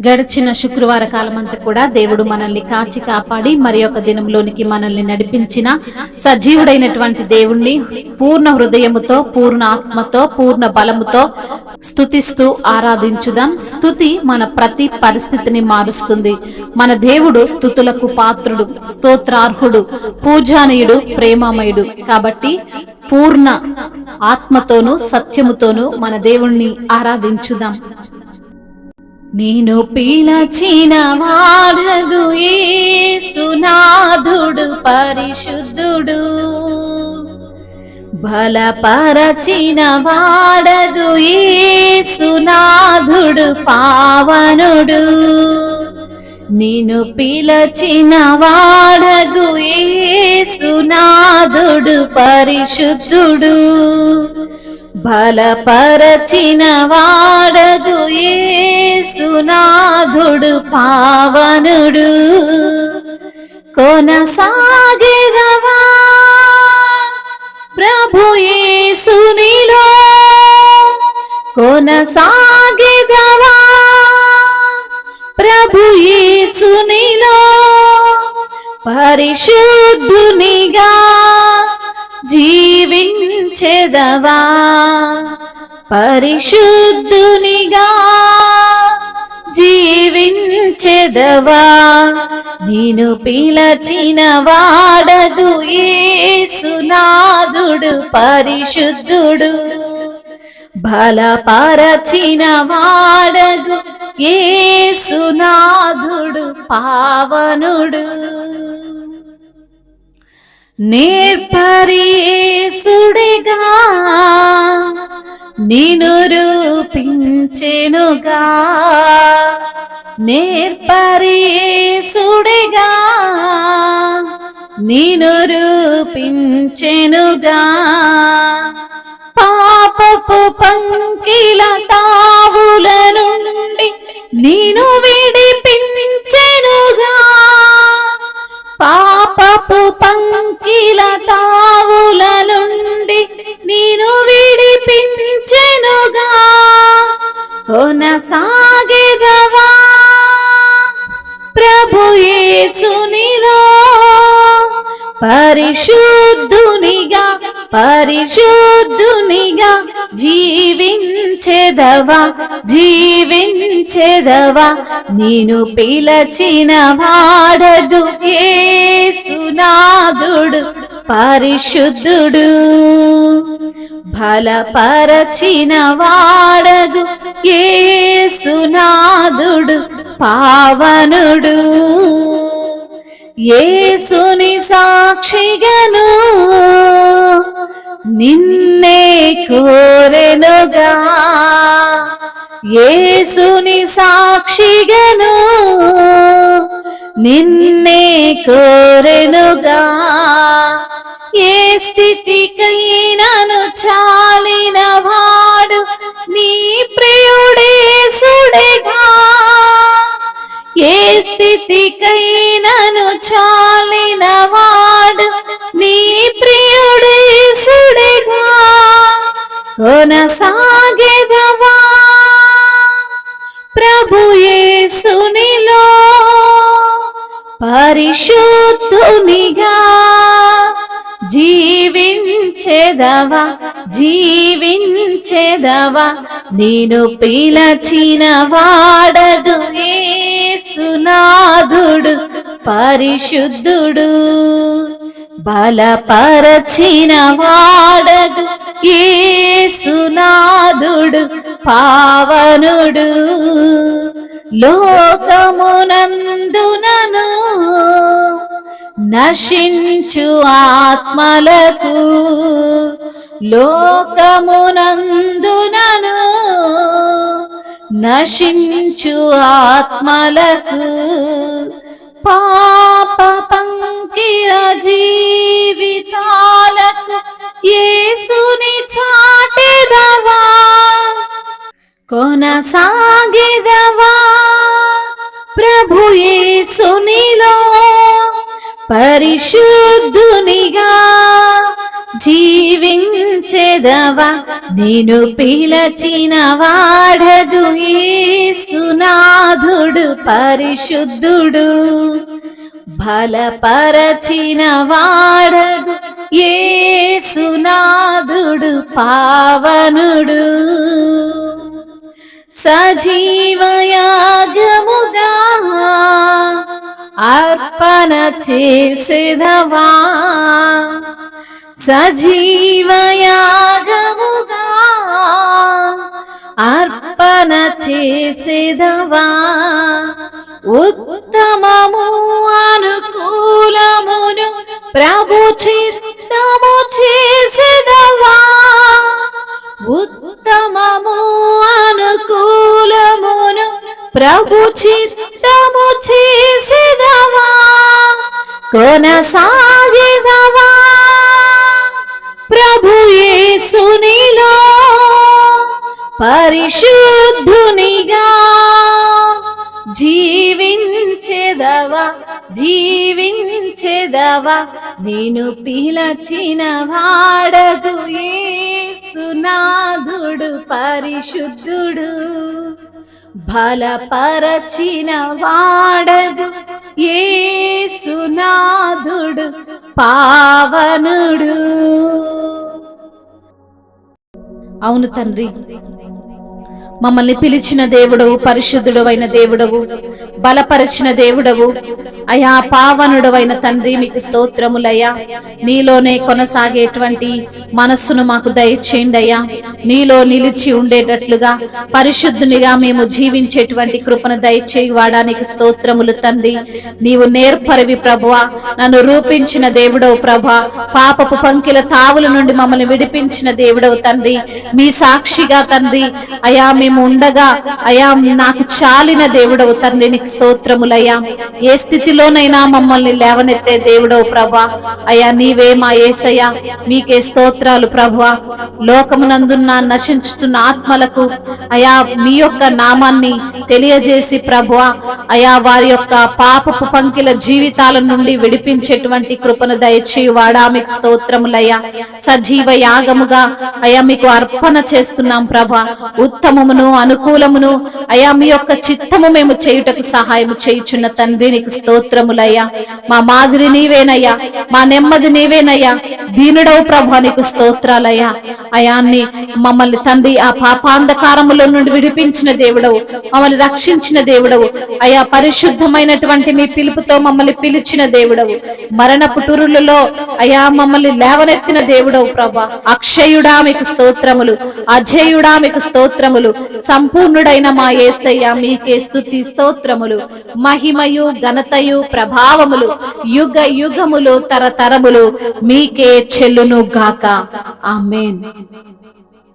గడిచిన శుక్రవార కాలమంతా కూడా దేవుడు మనల్ని కాచి కాపాడి మరి ఒక దినంలోనికి మనల్ని నడిపించిన సజీవుడైనటువంటి దేవుణ్ణి పూర్ణ హృదయముతో, పూర్ణ ఆత్మతో, పూర్ణ బలముతో స్తుతిస్తూ ఆరాధించుదాం. స్తుతి మన ప్రతి పరిస్థితిని మారుస్తుంది. మన దేవుడు స్తుతులకు పాత్రుడు, స్తోత్రార్హుడు, పూజానీయుడు, ప్రేమమయుడు. కాబట్టి పూర్ణ ఆత్మతోనూ సత్యముతోనూ మన దేవుణ్ణి ఆరాధించుదాం. నేను పిలచిన వాడగు యేసునాథుడు పరిశుద్ధుడు, బలపరచిన వాడగు యేసునాథుడు పావనుడు. నిన్ను పిలచిన వాడగు యేసునాథుడు పరిశుద్ధుడు, బలపరచిన వాడగు యేసునాథుడు పావనుడు. కొనసాగెదవా ప్రభు యేసునిలో, కొనసాగెదవా ప్రభు యేసునిలో, పరిశుద్ధునిగా జీవించెదవా, పరిశుద్ధునిగా జీవించెదవా. నిన్ను పిలచిన వాడగు యేసునాథుడు పరిశుద్ధుడు, బలపరచిన వాడగు యేసునాథుడు పావనుడు. నేర్పరియేసుడిగా నిన్ను రూపించెనుగా, నేర్పరియేసుడిగా నిన్ను రూపించెనుగా. పాపపు పంకిల తావుల నుండి నిన్ను విడిపించెనుగా, పాపపు పంకిల తావుల నుండి నిన్ను విడిపించెనుగా. కొనసాగెదవా ప్రభు యేసునిలో, పరిశుద్ధునిగా, పరిశుద్ధునిగా జీవించెదవా, జీవించెదవా. నిన్ను పిలచిన వాడగు యేసునాథుడు పరిశుద్ధుడు, బలపరచిన వాడగు యేసునాథుడు పావనుడు. యేసుని సాక్షిగను నిన్నే కోరెనుగా, యేసుని సాక్షిగను నిన్నే కోరెనుగా. ఏ స్థితికైనను చాలిన వాడు నీ ప్రియుడేసుడిగా, ఏ స్థితికైనను చాలిన వాడు నీ ప్రియుడేసుడిగా. కొనసాగెదవా ప్రభు యేసునిలో, పరిశుద్ధునిగా జీవించెదవా, జీవించెదవా. నిన్ను పిలచిన వాడగు యేసునాథుడు పరిశుద్ధుడు, బలపరచిన వాడగు యేసునాథుడు పావనుడు. లోకమునందునను నశించు ఆత్మలకు, లోకమునందునను నశించు ఆత్మలకు, పాప పంకిల జీవితాలకు యేసుని చాటెదవా, కొనసాగెదవా ప్రభు యేసునిలో, పరిశుద్ధునిగా జీవించెదవా. నిన్ను పిలచిన వాడగు యేసునాథుడు యేసునాథుడు పరిశుద్ధుడు, బలపరచిన వాడగు యేసునాథుడు పావనుడు. సజీవయాగముగా అర్పణ చేసేదవా, సజీవయాగముగా అర్పణ చేసేదవా, ఉత్తమము అనుకూలమును ప్రభు చిత్తము చేసేదవా, ఉత్తమము అనుకూలమును ప్రభు చిత్తము చేసేదవా, కొనసాగేదవా ప్రభు యేసునిలో పరిశుద్ధునిగా, జీవించెదవా జీవించెదవా నేను పిలచిన వాడగు యేసునాథుడు పరిశుద్ధుడు, బలపరచిన వాడగు యేసునాథుడు పావనుడు. అవును తండ్రి, మమ్మల్ని పిలిచిన దేవుడవు, పరిశుద్ధుడు అయిన దేవుడవు, బలపరిచిన దేవుడవు అయా, పావనుడు అయిన తండ్రి మీకు స్తోత్రములయ్యా. నీలోనే కొనసాగేటువంటి మనస్సును మాకు దయచేయండి అయ్యా. నీలో నిలిచి ఉండేటట్లుగా పరిశుద్ధునిగా మేము జీవించేటువంటి కృపను దయచేయి వాడానికి స్తోత్రములు తండ్రి. నీవు నేర్పరివి ప్రభువా, నన్ను రూపించిన దేవుడవు ప్రభా, పాపపు పంకిల తావుల నుండి మమ్మల్ని విడిపించిన దేవుడవు తండ్రి. మీ సాక్షిగా తండ్రి అయా మేము ఉండగా అయా నాకు చాలిన దేవుడవు తండ్రి, నీకు స్తోత్రములయ్యా. ఏ స్థితిలోనైనా మమ్మల్ని లేవనెత్తే దేవుడవు ప్రభా అయా, నీవే మా యేసయ్యా. మీకే స్తోత్రాలు ప్రభువా. లోకమునందున్న నశించుతున్న ఆత్మలకు అయా మీ యొక్క నామాన్ని తెలియజేసి ప్రభువా అయా వారి యొక్క పాపపు పంకిల జీవితాల నుండి విడిపించేటువంటి కృపను దయచేయు వాడా, మీకు స్తోత్రములయ్యా. సజీవ యాగముగా అయా మీకు అర్పణ చేస్తున్నాం ప్రభా. ఉత్తమమును అనుకూలమును అయా మీ యొక్క చిత్తము మేము చేయుటకు సహాయం చేయుచున్న తండ్రి, నీకు స్తోత్రములయ్యా. మా మాదిరి నీవేనయ్యా, మా నెమ్మది నీవేనయ్యా. దీనుడవు ప్రభా, నీకు స్తోత్రాలయ్యా. అయాన్ని మమ్మల్ని తండ్రి ఆ పాపాంధకారములో నుండి విడిపించిన దేవుడవు, మమ్మల్ని రక్షించిన దేవుడవు అయా. పరిశుద్ధమైనటువంటి మీ పిలుపుతో మమ్మల్ని పిలిచిన దేవుడవు, మరణపు టురులలో అయా మమ్మల్ని లేవనెత్తిన దేవుడవు ప్రభా. అక్షయుడా మీకు స్తోత్రములు, అజేయుడా మీకు స్తోత్రములు. సంపూర్ణుడైన మా యేసయ్యా మీకే స్తుతి స్తోత్రములు. మహిమయు ఘనతయు ప్రభావములు యుగ యుగములు తరతరములు మీకే చెల్లును గాక. ఆమేన్.